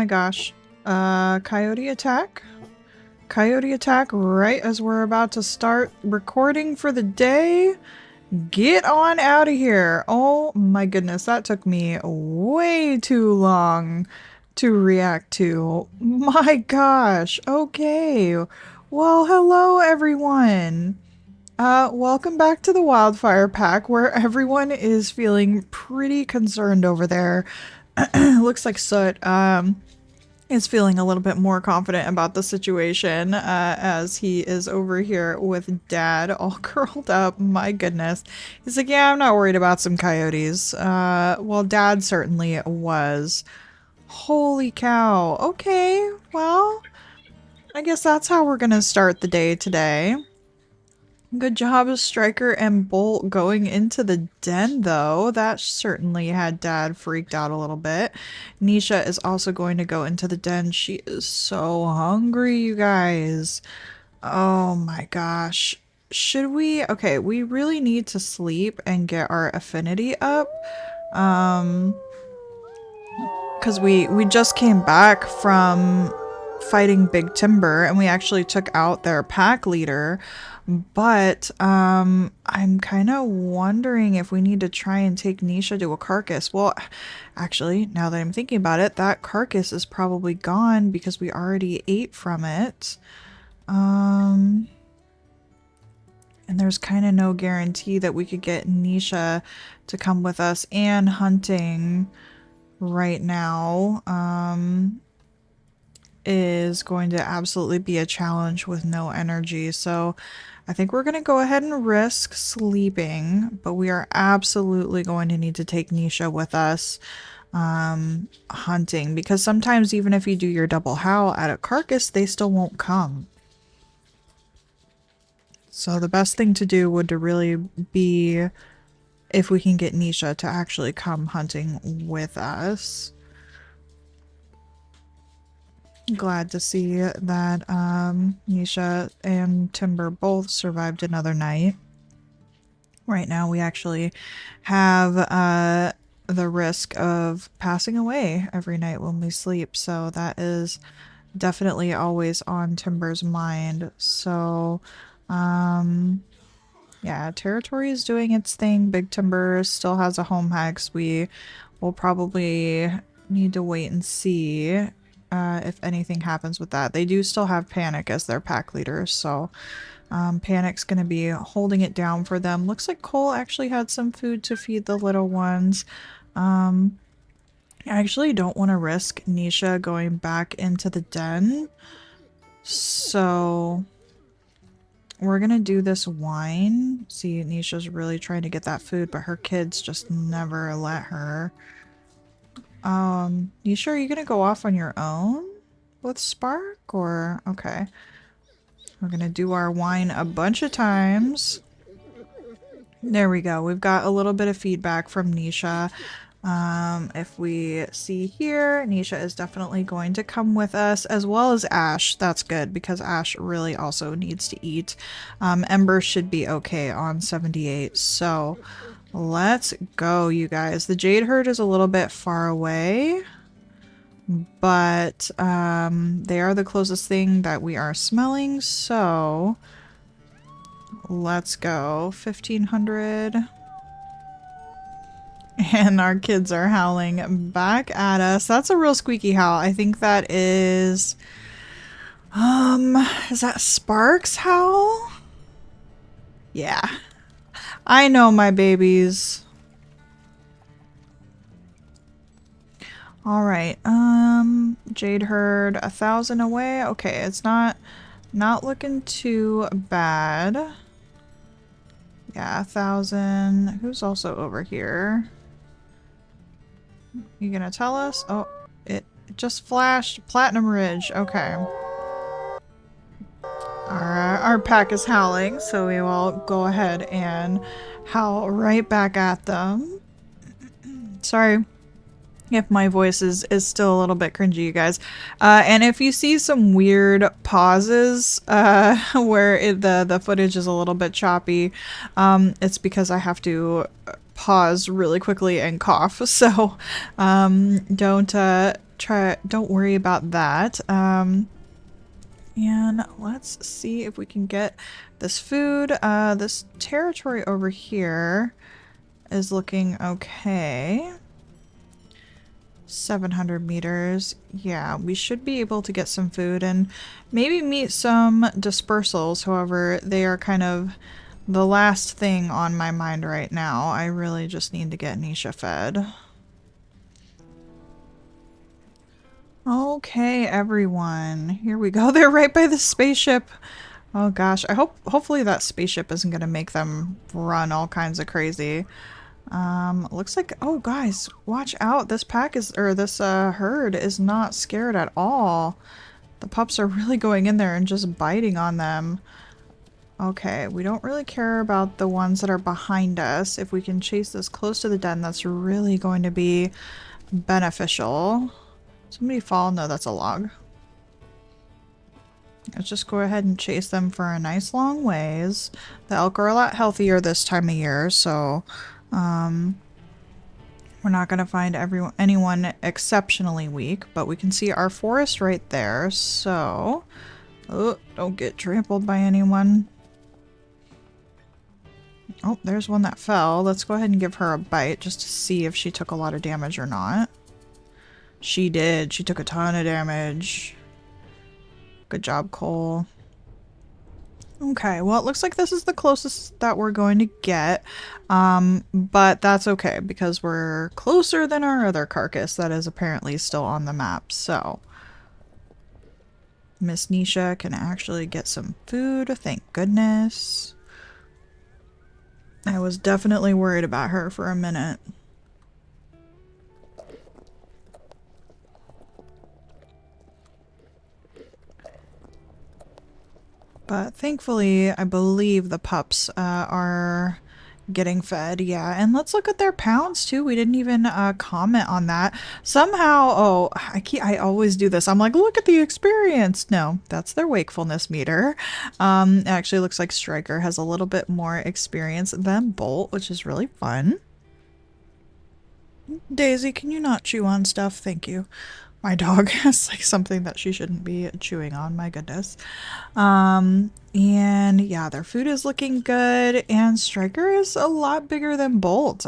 gosh. Coyote attack? Coyote attack right as we're about to start recording for the day? Get on out of here. Oh my goodness, that took me way too long to react to. My gosh. Okay. Well, hello everyone. Welcome back to the Wildfire Pack, where everyone is feeling pretty concerned over there. Looks like Soot, is feeling a little bit more confident about the situation, as he is over here with Dad all curled up. My goodness. He's like, yeah, I'm not worried about some coyotes. Well, Dad certainly was. Holy cow. Okay, well, I guess that's how we're gonna start the day today. Good job, Striker and Bolt, going into the den, though. That certainly had Dad freaked out a little bit. Nisha is also going to go into the den. She is so hungry, you guys. Oh my gosh. Should we? Okay, we really need to sleep and get our affinity up. Because we just came back from fighting Big Timber, and we actually took out their pack leader. But I'm kind of wondering if we need to try and take Nisha to a carcass. Well, actually, now that I'm thinking about it, that carcass is probably gone because we already ate from it. And there's kind of no guarantee that we could get Nisha to come with us, and hunting right now is going to absolutely be a challenge with no energy. So I think we're going to go ahead and risk sleeping, but we are absolutely going to need to take Nisha with us hunting, because sometimes even if you do your double howl at a carcass, they still won't come. So the best thing to do would to really be if we can get Nisha to actually come hunting with us. Glad to see that Nisha and Timber both survived another night. Right now we actually have the risk of passing away every night when we sleep, so that is definitely always on Timber's mind. So yeah, territory is doing its thing. Big Timber still has a home hex. We will probably need to wait and see if anything happens with that. They do still have Panic as their pack leader, so Panic's going to be holding it down for them. Looks like Cole actually had some food to feed the little ones. I actually don't want to risk Nisha going back into the den, so we're gonna do this wine. See, Nisha's really trying to get that food, but her kids just never let her. Nisha, are you gonna go off on your own with Spark, or okay? We're gonna do our wine a bunch of times. There we go. We've got a little bit of feedback from Nisha. If we see here, Nisha is definitely going to come with us, as well as Ash. That's good, because Ash really also needs to eat. Ember should be okay on 78, so let's go, you guys. The Jade Herd is a little bit far away, but they are the closest thing that we are smelling, so let's go. 1500. And our kids are howling back at us. That's a real squeaky howl. I think that is that Spark's howl? Yeah. I know, my babies. All right. Jade Herd 1,000 away. Okay, it's not looking too bad. Yeah, 1,000. Who's also over here? You gonna tell us? Oh, it just flashed. Platinum Ridge. Okay. Our pack is howling, so we will go ahead and howl right back at them. Sorry if my voice is still a little bit cringy, you guys. And if you see some weird pauses where the footage is a little bit choppy, it's because I have to pause really quickly and cough. So don't don't worry about that. And let's see if we can get this food. This territory over here is looking okay. 700 meters. Yeah, we should be able to get some food and maybe meet some dispersals. However, they are kind of the last thing on my mind right now. I really just need to get Nisha fed. Okay, everyone. Here we go. They're right by the spaceship. Oh gosh, hopefully that spaceship isn't gonna make them run all kinds of crazy. Looks like, oh guys, watch out. This herd is not scared at all. The pups are really going in there and just biting on them. Okay, we don't really care about the ones that are behind us. If we can chase this close to the den, that's really going to be beneficial. Somebody fall? No, that's a log. Let's just go ahead and chase them for a nice long ways. The elk are a lot healthier this time of year, so we're not going to find anyone exceptionally weak, but we can see our forest right there, so oh, don't get trampled by anyone. Oh, there's one that fell. Let's go ahead and give her a bite just to see if she took a lot of damage or not. She did. She took a ton of damage. Good job, Cole. Okay, well, it looks like this is the closest that we're going to get, but that's okay because we're closer than our other carcass that is apparently still on the map, so Miss Nisha can actually get some food, thank goodness. I was definitely worried about her for a minute. But thankfully, I believe the pups are getting fed. Yeah, and let's look at their pounds too. We didn't even comment on that. Somehow, oh, I always do this. I'm like, look at the experience. No, that's their wakefulness meter. It actually looks like Striker has a little bit more experience than Bolt, which is really fun. Daisy, can you not chew on stuff? Thank you. My dog has like something that she shouldn't be chewing on, my goodness. And yeah, their food is looking good, and Striker is a lot bigger than Bolt,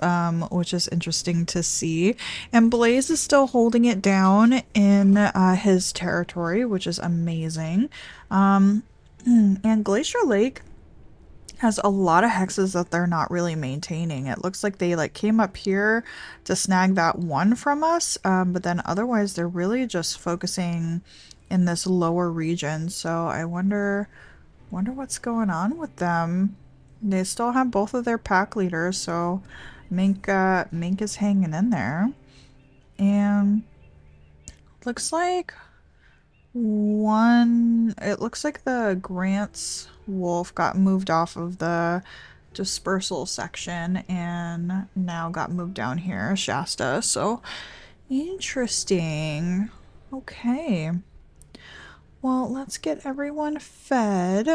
which is interesting to see. And Blaze is still holding it down in his territory, which is amazing. And Glacier Lake has a lot of hexes that they're not really maintaining. It looks like they like came up here to snag that one from us, but then otherwise they're really just focusing in this lower region. So I wonder what's going on with them. They still have both of their pack leaders, so Mink is hanging in there. And looks like it looks like the Grant's wolf got moved off of the dispersal section and now got moved down here, Shasta. So interesting. Okay. Well, let's get everyone fed.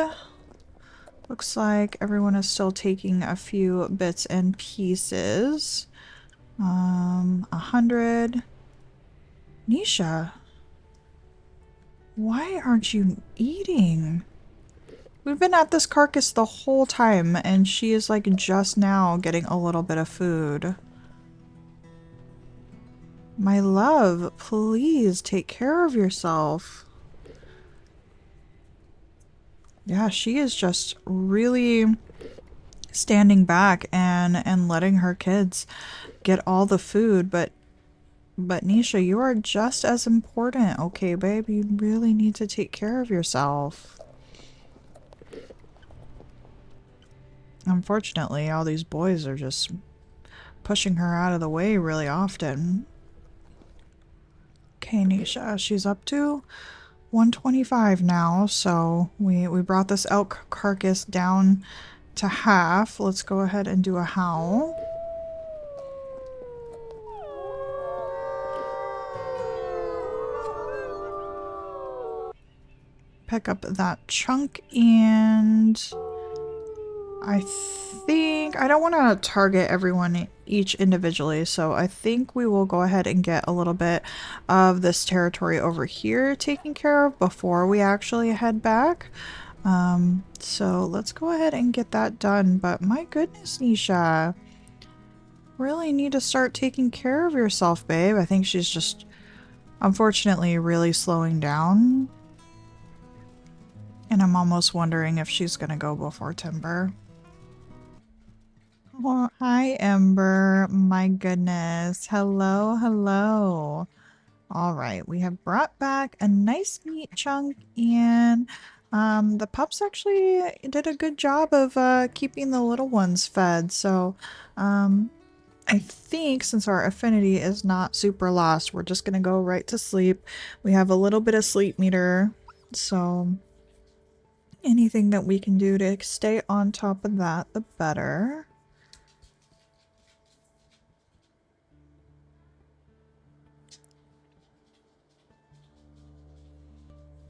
Looks like everyone is still taking a few bits and pieces. 100. Nisha, why aren't you eating? We've been at this carcass the whole time, and she is like just now getting a little bit of food. My love, please take care of yourself. Yeah, she is just really standing back and letting her kids get all the food, but Nisha, you are just as important, okay, babe? You really need to take care of yourself. Unfortunately, all these boys are just pushing her out of the way really often. Okay, Nisha, she's up to 125 now, so we brought this elk carcass down to half. Let's go ahead and do a howl. Pick up that chunk, and I think I don't want to target everyone each individually. So I think we will go ahead and get a little bit of this territory over here taken care of before we actually head back. So let's go ahead and get that done. But my goodness, Nisha, really need to start taking care of yourself, babe. I think she's just, unfortunately, really slowing down. And I'm almost wondering if she's gonna go before Timber. Oh, hi, Ember. My goodness. Hello, hello. All right, we have brought back a nice meat chunk, and the pups actually did a good job of keeping the little ones fed. So I think since our affinity is not super lost, we're just gonna go right to sleep. We have a little bit of sleep meter, so anything that we can do to stay on top of that, the better.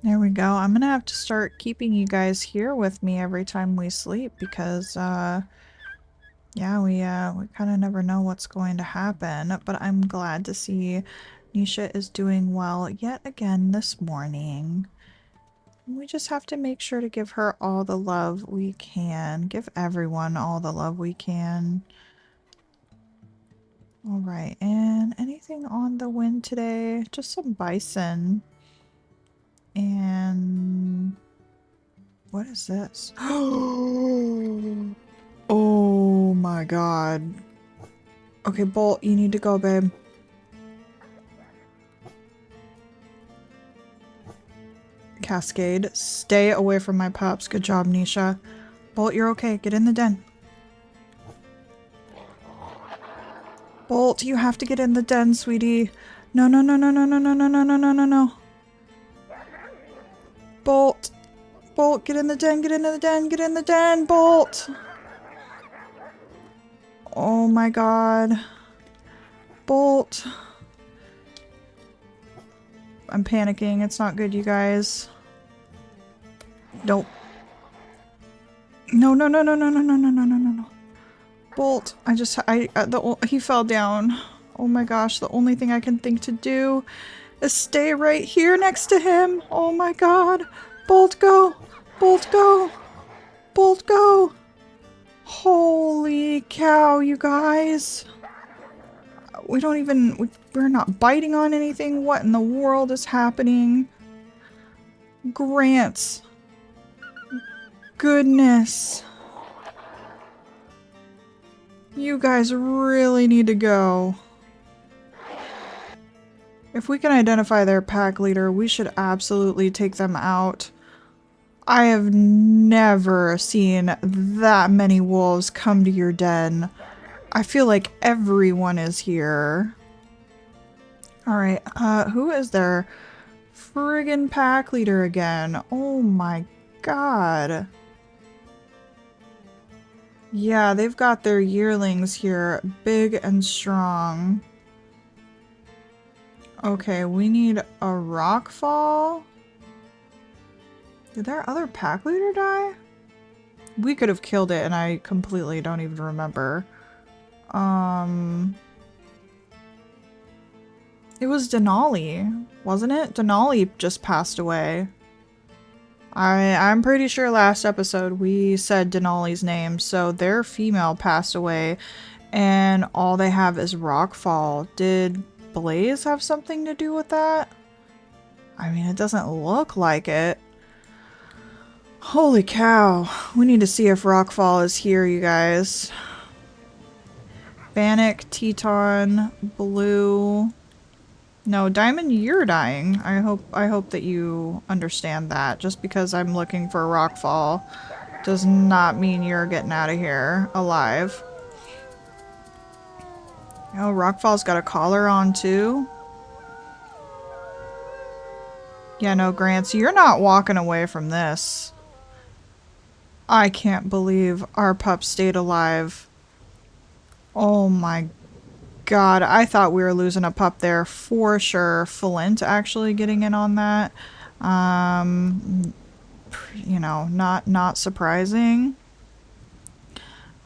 There we go. I'm gonna have to start keeping you guys here with me every time we sleep because, yeah, we kind of never know what's going to happen. But I'm glad to see Nisha is doing well yet again this morning. We just have to make sure to give her all the love we can. Give everyone all the love we can. Alright, and anything on the wind today? Just some bison. And what is this? Oh my god. Okay, Bolt, you need to go, babe. Cascade, stay away from my pups. Good job, Nisha. Bolt, you're okay. Get in the den. Bolt, you have to get in the den, sweetie. No, no, no, no, no, no, no, no, no, no, no, no, no. Bolt. Bolt, get in the den, get in the den, get in the den, Bolt. Oh my god. Bolt. I'm panicking. It's not good, you guys. Nope. No, no, no, no, no, no, no, no, no, no, no. Bolt, he fell down. Oh my gosh, the only thing I can think to do is stay right here next to him. Oh my god. Bolt, go. Bolt, go. Bolt, go. Holy cow, you guys. We're not biting on anything. What in the world is happening? Grants. Goodness. You guys really need to go. If we can identify their pack leader, we should absolutely take them out. I have never seen that many wolves come to your den. I feel like everyone is here. Alright, who is their friggin' pack leader again? Oh my god. Yeah, they've got their yearlings here, big and strong. Okay, we need a rock fall. Did their other pack leader die? We could have killed it and I completely don't even remember. It was Denali, wasn't it? Denali just passed away. I'm pretty sure last episode we said Denali's name, so their female passed away and all they have is Rockfall. Did Blaze have something to do with that? I mean, it doesn't look like it. Holy cow. We need to see if Rockfall is here, you guys. Bannock, Teton, Blue. No, Diamond, you're dying. I hope that you understand that. Just because I'm looking for Rockfall does not mean you're getting out of here alive. Oh, Rockfall's got a collar on too. Yeah, no, Grants, you're not walking away from this. I can't believe our pup stayed alive. Oh my god, I thought we were losing a pup there for sure. Flint actually getting in on that. You know, not surprising.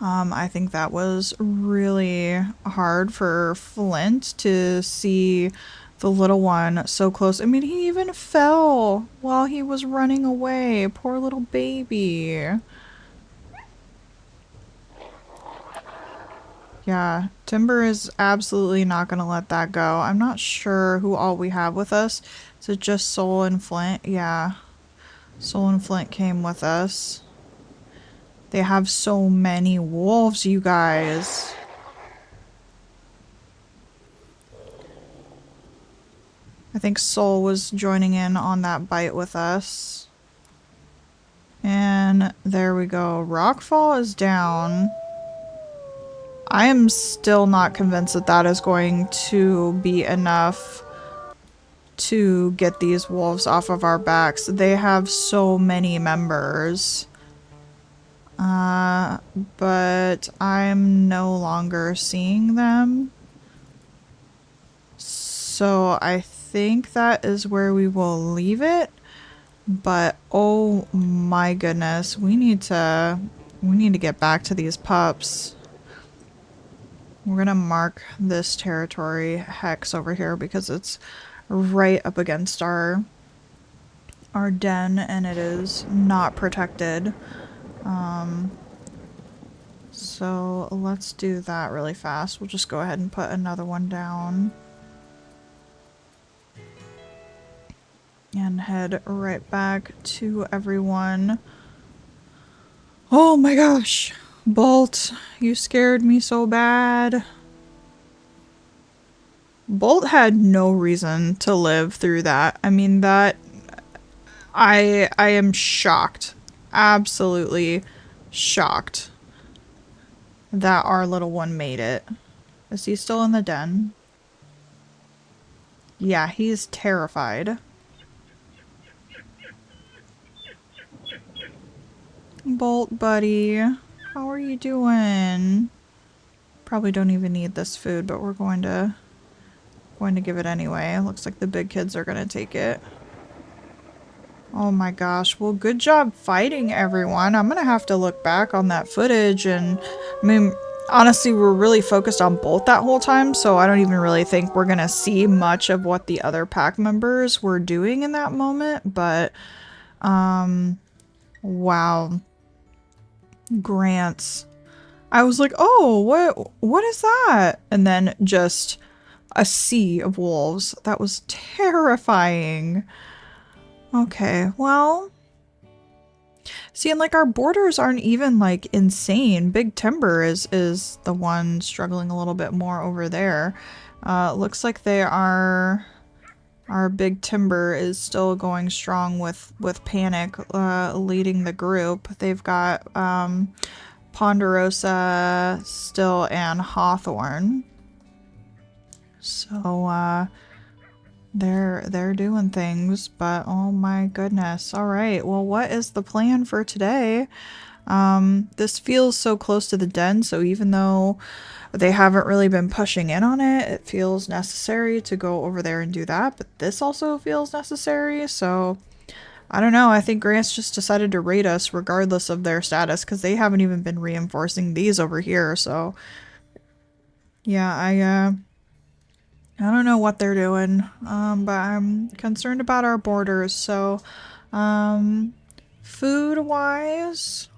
I think that was really hard for Flint to see the little one so close. I mean, he even fell while he was running away. Poor little baby. Yeah, Timber is absolutely not going to let that go. I'm not sure who all we have with us. Is it just Soul and Flint? Yeah, Soul and Flint came with us. They have so many wolves, you guys. I think Soul was joining in on that bite with us. And there we go. Rockfall is down. I am still not convinced that that is going to be enough to get these wolves off of our backs. They have so many members. But I'm no longer seeing them. So I think that is where we will leave it. But oh my goodness, we need to get back to these pups. We're gonna mark this territory hex over here because it's right up against our den and it is not protected. So let's do that really fast. We'll just go ahead and put another one down. And head right back to everyone. Oh my gosh! Bolt, you scared me so bad. Bolt had no reason to live through that. I mean, that... I am shocked. Absolutely shocked that our little one made it. Is he still in the den? Yeah, he's terrified. Bolt, buddy. How are you doing? Probably don't even need this food, but we're going to give it anyway. Looks like the big kids are going to take it. Oh my gosh. Well, good job fighting, everyone. I'm going to have to look back on that footage and... I mean, honestly, we're really focused on Bolt that whole time, so I don't even really think we're going to see much of what the other pack members were doing in that moment, but... Wow. Grants. I was like, oh, what is that? And then just a sea of wolves. That was terrifying. Okay, well... See, and like our borders aren't even like insane. Big Timber is the one struggling a little bit more over there. Looks like they are... Our Big Timber is still going strong with Panic leading the group. They've got Ponderosa still and Hawthorne. So they're doing things, but oh my goodness. All right. Well, what is the plan for today? This feels so close to the den, so even though they haven't really been pushing in on it, it feels necessary to go over there and do that, but this also feels necessary, so I don't know. I think Grant's just decided to raid us regardless of their status, because they haven't even been reinforcing these over here, so yeah, I don't know what they're doing, but I'm concerned about our borders, so food-wise,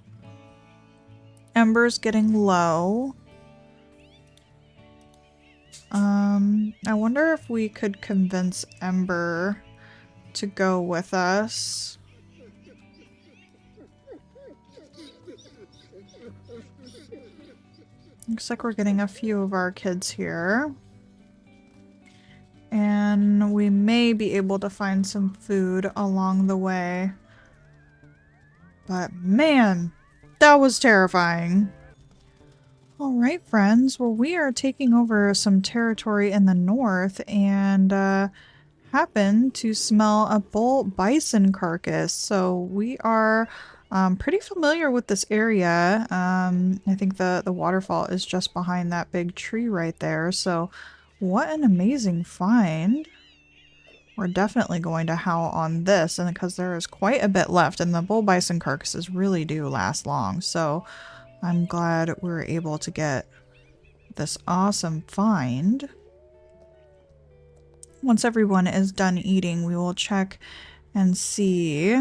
Ember's getting low. I wonder if we could convince Ember to go with us. Looks like we're getting a few of our kids here. And we may be able to find some food along the way. But man, that was terrifying. Alright friends, well we are taking over some territory in the north and happen to smell a bull bison carcass. So we are pretty familiar with this area. I think the waterfall is just behind that big tree right there. So what an amazing find. We're definitely going to howl on this, and because there is quite a bit left and the bull bison carcasses really do last long. So I'm glad we were able to get this awesome find. Once everyone is done eating, we will check and see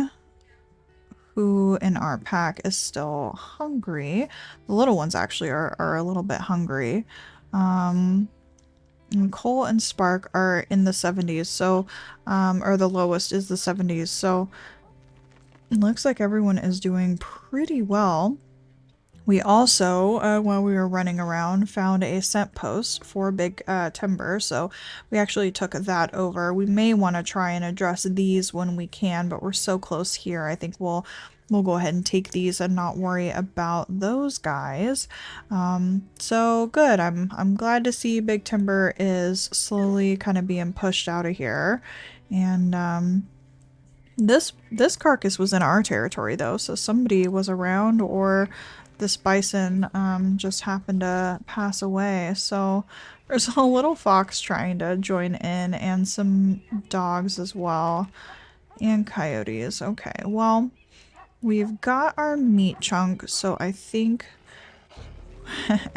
who in our pack is still hungry. The little ones actually are a little bit hungry. And Cole and Spark are in the 70s, so, or the lowest is the 70s, so it looks like everyone is doing pretty well. We also, while we were running around, found a scent post for Big Timber, so we actually took that over. We may want to try and address these when we can, but we're so close here. I think we'll go ahead and take these and not worry about those guys. So good. I'm glad to see Big Timber is slowly kind of being pushed out of here, and this carcass was in our territory though, so somebody was around, or this bison just happened to pass away. So there's a little fox trying to join in, and some dogs as well, and coyotes. Okay, well, we've got our meat chunk, so I think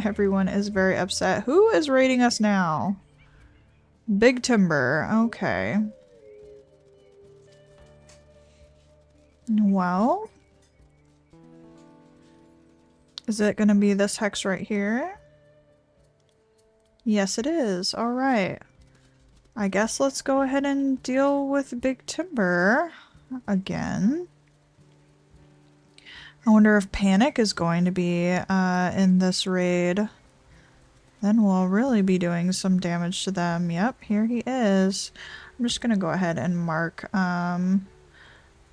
everyone is very upset. Who is raiding us now? Big Timber. Okay. Well, is it going to be this hex right here? Yes, it is. All right. I guess let's go ahead and deal with Big Timber again. I wonder if Panic is going to be in this raid. Then we'll really be doing some damage to them. Yep, here he is. I'm just going to go ahead and mark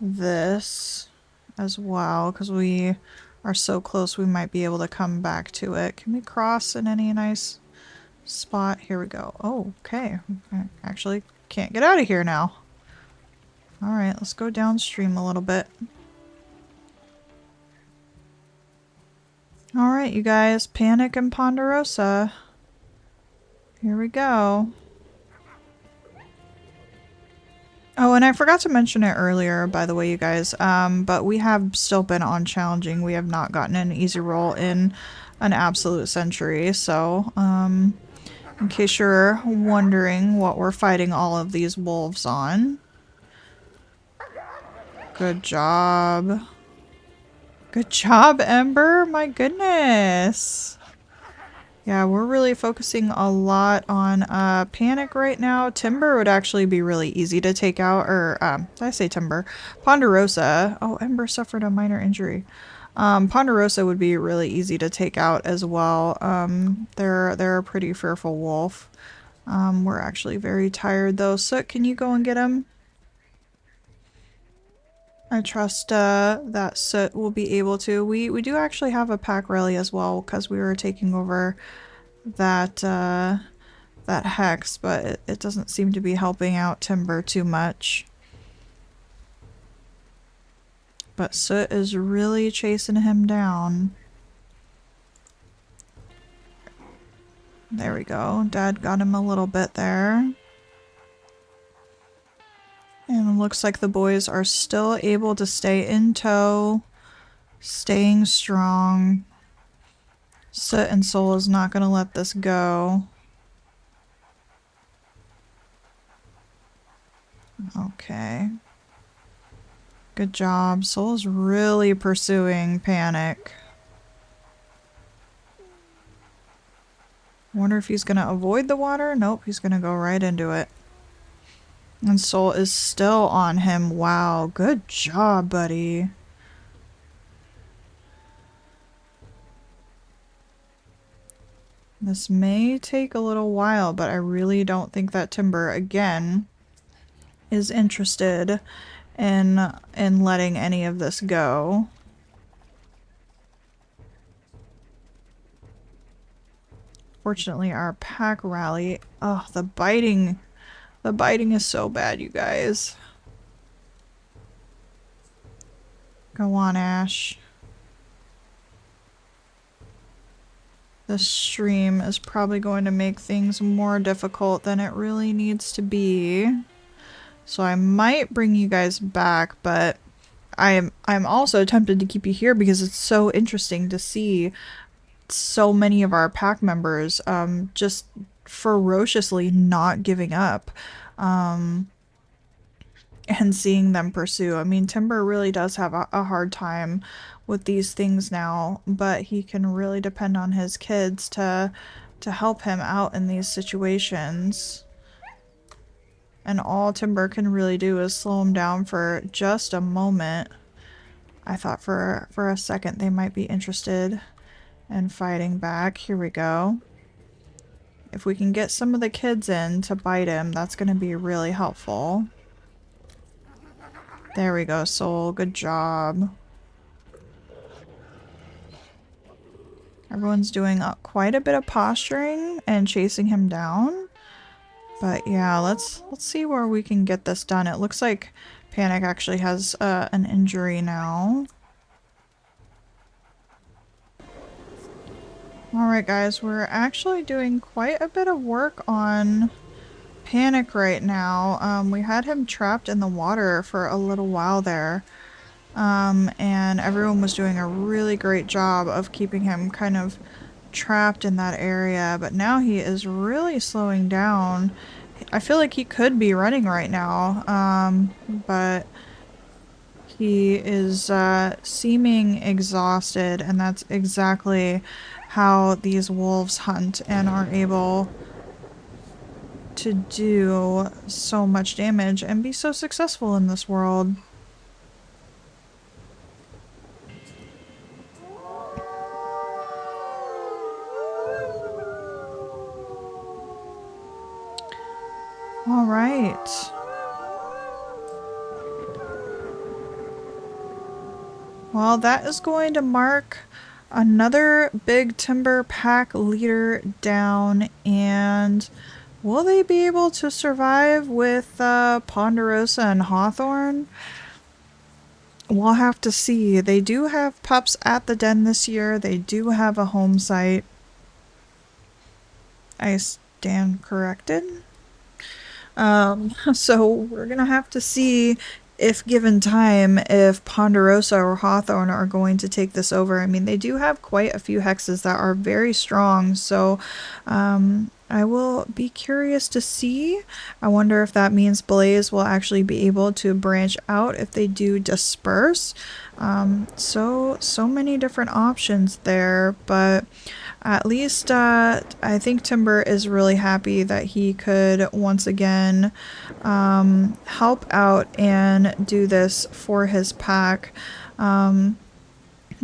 this as well, because we are so close we might be able to come back to it. Can we cross in any nice spot? Here we go. Oh, okay. I actually can't get out of here now. Alright, let's go downstream a little bit. Alright, you guys. Panic and Ponderosa. Here we go. Oh, and I forgot to mention it earlier, by the way, you guys, but we have still been on challenging. We have not gotten an easy roll in an absolute century, so, in case you're wondering what we're fighting all of these wolves on. Good job. Good job, Ember! My goodness! Yeah, we're really focusing a lot on Panic right now. Timber would actually be really easy to take out, or did I say Timber? Ponderosa. Oh, Ember suffered a minor injury. Ponderosa would be really easy to take out as well. They're a pretty fearful wolf. We're actually very tired though. Soot, can you go and get him? I trust that Soot will be able to. We do actually have a pack rally as well, because we were taking over that that hex, but it doesn't seem to be helping out Timber too much. But Soot is really chasing him down. There we go. Dad got him a little bit there. And it looks like the boys are still able to stay in tow, staying strong. Soot and Soul is not going to let this go. Okay. Good job. Soul's really pursuing Panic. Wonder if he's going to avoid the water? Nope, he's going to go right into it. And Soul is still on him. Wow, good job, buddy. This may take a little while, but I really don't think that Timber, again, is interested in letting any of this go. Fortunately, our pack rally... Oh, the biting... The biting is so bad, you guys. Go on, Ash. This stream is probably going to make things more difficult than it really needs to be. So I might bring you guys back, but I'm also tempted to keep you here because it's so interesting to see so many of our pack members just ferociously not giving up and seeing them pursue. I mean, Timber really does have a hard time with these things now, but he can really depend on his kids to help him out in these situations. And all Timber can really do is slow him down for just a moment. I thought for a second they might be interested in fighting back. Here we go. If we can get some of the kids in to bite him, that's going to be really helpful. There we go, Soul. Good job. Everyone's doing quite a bit of posturing and chasing him down. But yeah, let's see where we can get this done. It looks like Panic actually has an injury now. Alright guys, we're actually doing quite a bit of work on Panic right now. We had him trapped in the water for a little while there. And everyone was doing a really great job of keeping him kind of trapped in that area, but now he is really slowing down. I feel like he could be running right now, but he is seeming exhausted, and that's exactly how these wolves hunt and are able to do so much damage and be so successful in this world. All right. Well, that is going to mark another Big Timber pack leader down, and will they be able to survive with Ponderosa and Hawthorne? We'll have to see. They do have pups at the den this year. They do have a home site. I stand corrected. So we're gonna have to see, if given time, if Ponderosa or Hawthorne are going to take this over. I mean, they do have quite a few hexes that are very strong, so I will be curious to see. I wonder if that means Blaze will actually be able to branch out if they do disperse. So many different options there, but at least I think Timber is really happy that he could once again help out and do this for his pack.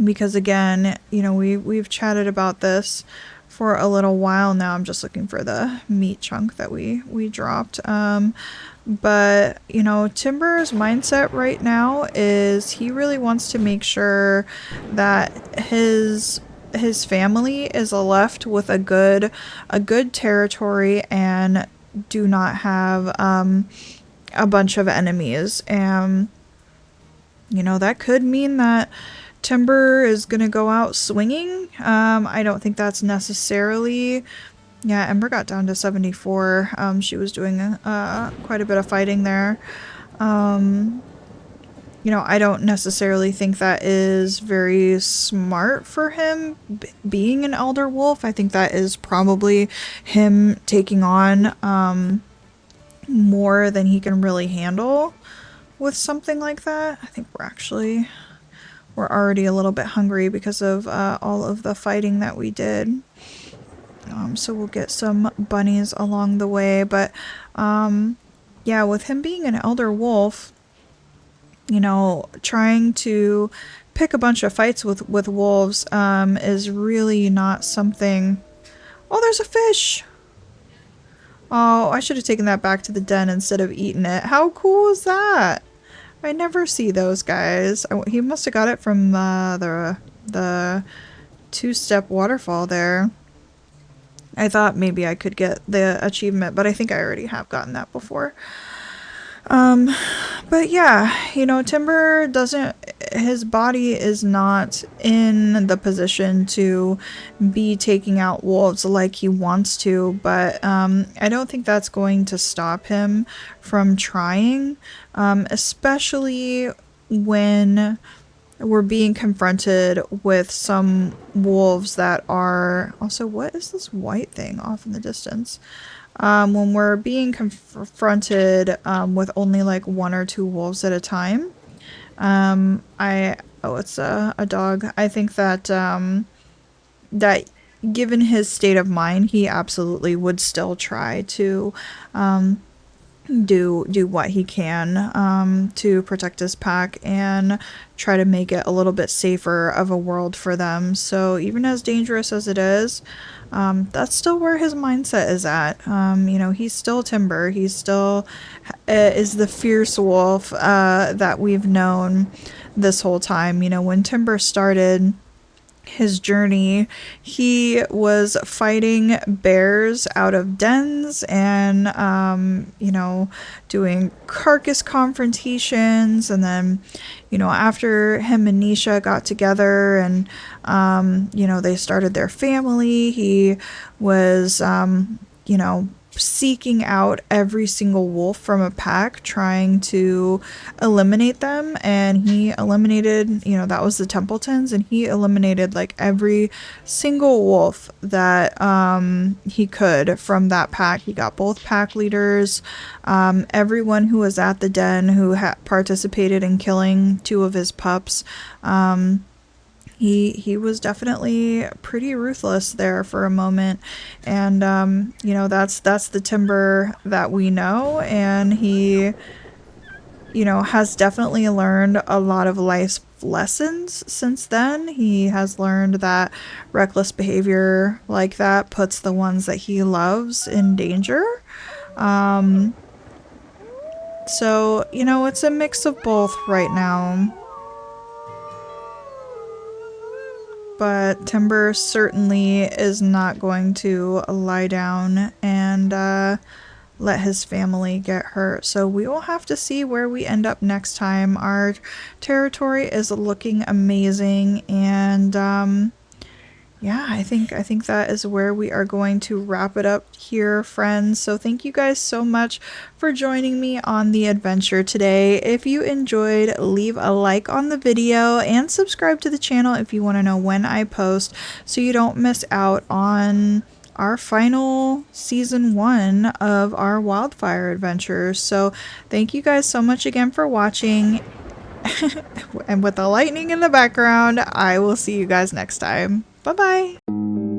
Because again, you know, we've chatted about this for a little while now. I'm just looking for the meat chunk that we dropped. But, you know, Timber's mindset right now is he really wants to make sure that his family is left with a good territory and do not have a bunch of enemies. And, you know, that could mean that Timber is gonna go out swinging. I don't think that's necessarily... Yeah, Ember got down to 74. She was doing quite a bit of fighting there. You know, I don't necessarily think that is very smart for him being an Elder Wolf. I think that is probably him taking on more than he can really handle with something like that. I think we're already a little bit hungry because of all of the fighting that we did. So we'll get some bunnies along the way, but yeah, with him being an Elder Wolf, you know, trying to pick a bunch of fights with wolves is really not something... Oh, there's a fish! Oh, I should have taken that back to the den instead of eating it. How cool is that? I never see those guys. He must have got it from the two-step waterfall there. I thought maybe I could get the achievement, but I think I already have gotten that before. But yeah, you know, Timber doesn't... His body is not in the position to be taking out wolves like he wants to, but I don't think that's going to stop him from trying, especially when we're being confronted with some wolves that are also, what is this white thing off in the distance? When we're being confronted with only like one or two wolves at a time. Oh, it's a dog. I think that that given his state of mind, he absolutely would still try to do what he can to protect his pack and try to make it a little bit safer of a world for them. So even as dangerous as it is, that's still where his mindset is at. You know, he's still Timber. He's still is the fierce wolf that we've known this whole time. You know, when Timber started his journey, he was fighting bears out of dens and, you know, doing carcass confrontations. And then, you know, after him and Nisha got together and, you know, they started their family, he was, you know, seeking out every single wolf from a pack, trying to eliminate them. And he eliminated, you know, that was the Templetons, and he eliminated like every single wolf that he could from that pack. He got both pack leaders, everyone who was at the den who participated in killing two of his pups. He was definitely pretty ruthless there for a moment, and you know, that's the Timber that we know. And he, you know, has definitely learned a lot of life's lessons since then. He has learned that reckless behavior like that puts the ones that he loves in danger. So, you know, it's a mix of both right now. But Timber certainly is not going to lie down and let his family get hurt. So we will have to see where we end up next time. Our territory is looking amazing, and yeah, I think that is where we are going to wrap it up here, friends. So thank you guys so much for joining me on the adventure today. If you enjoyed, leave a like on the video and subscribe to the channel if you want to know when I post, so you don't miss out on our final season 1 of our wildfire adventures. So thank you guys so much again for watching. And with the lightning in the background, I will see you guys next time. Bye bye.